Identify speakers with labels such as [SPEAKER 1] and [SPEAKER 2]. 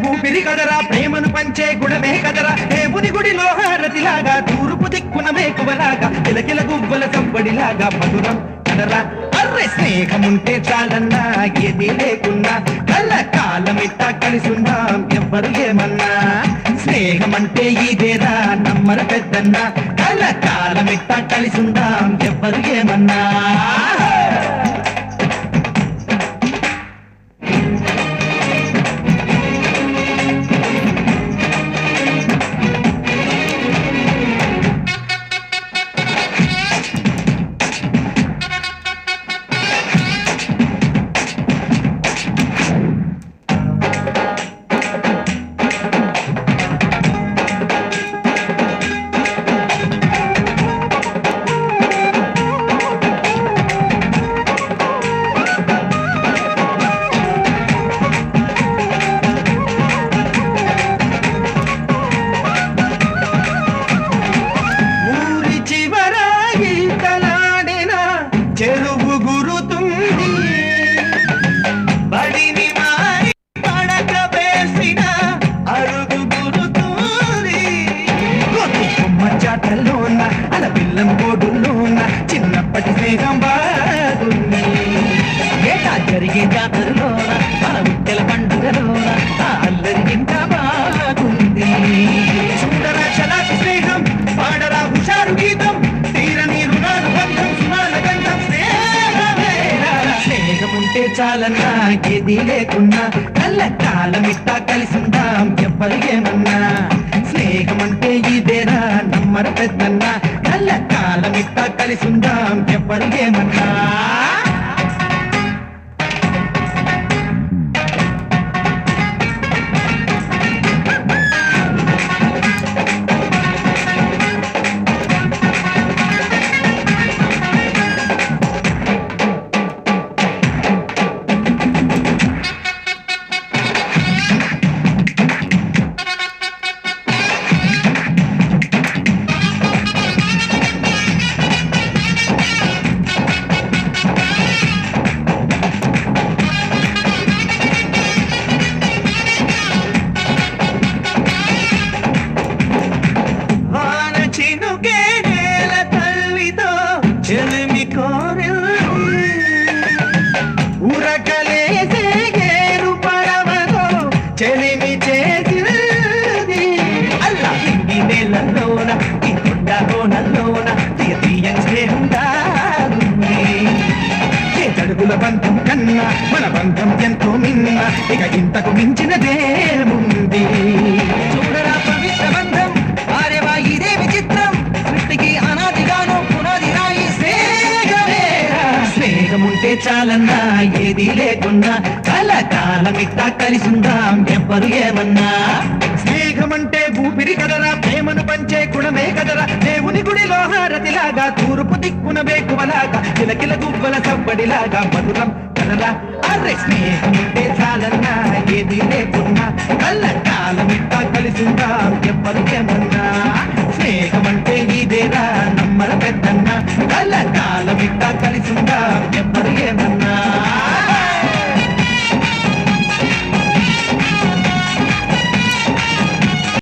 [SPEAKER 1] ఊపిరి కదరా ప్రేమను పంచే గుణమే కదరా దేవుని గుడిలో హారతిలాగా తూర్పు దిక్కున మేకువలాగా కిలకిల గువ్వల సంబడిలాగా మధురం కదరా అర్రె స్నేహముంటే చాలన్నా ఏది లేకున్నా కళ్ళ కాలమిట్ట కలిసుందాం ఎవ్వరు ఏమన్నా స్నేహమంటే ఇదేరా నమ్మర పెద్దన్నా కళ్ళ కాలమిట్ట కలిసుందాం ఎవ్వరు ఏమన్నా చెరువు గురుతుంది బడిని మారి పడక వేసిన అరుగు గురుతుంది కొమ్మ చాటల్లోన అలపిల్లం బోడుల్లోన చిన్నప్పటి స్నేహం బాగుంది ఏటా జరిగే జాతరలోన మన ఉత్తెల పండుగలోన ఆ అల్లరి ఇంకా బాగుంది సుందర చలాకి స్నేహం పాడరా హుషారు గీతం తీరని రుణాలు బంధం స్నేహముంటే చాలన్నా ఏది లేకున్నా కళ్ళ కాలమిట్టా కలిసుందాం ఎవ్వరు ఏమన్నా స్నేహమంటే ఇదేరా నమ్మర పెద్దన్నా కళ్ళ కాలమిట్టా కలిసుందాం ఎవ్వరు ఏమన్నా చెలిమి చేసింది అల్లా ఇంగి నేలలోన ఈ కొండ కోనల్లోన తీయని స్నేహం దాగుంది చేతడుగుల బంధం కన్నా మన బంధం ఎంతో మిన్న ఇక ఇంతకు మించినదేముంది చూడరా పవిత్ర బంధం వారేవా ఇదే విచిత్రం సృష్టికి అనాదిగాను పునాది రాయి స్నేహముంటే చాలన్నా ఏది లేకున్నా కలకాలమిట్టా కలిసుందాం ఎవ్వరు ఏమన్నా స్నేహమంటే ఊపిరి కదరా ప్రేమను పంచే గుణమే కదరా దేవుని గుడిలో హారతిలాగా తూర్పు దిక్కున వేకువలాగా కిలకిల గువ్వల సవ్వడిలాగా మధురం కదరా అర్రె స్నేహముంటే చాలన్నా ఏది లేకున్నా కలకాలమిట్టా కలిసుందాం ఎవ్వరు ఏమన్నా స్నేహమంటే ఇదేరా నమ్మర పెద్దన్నా కలకా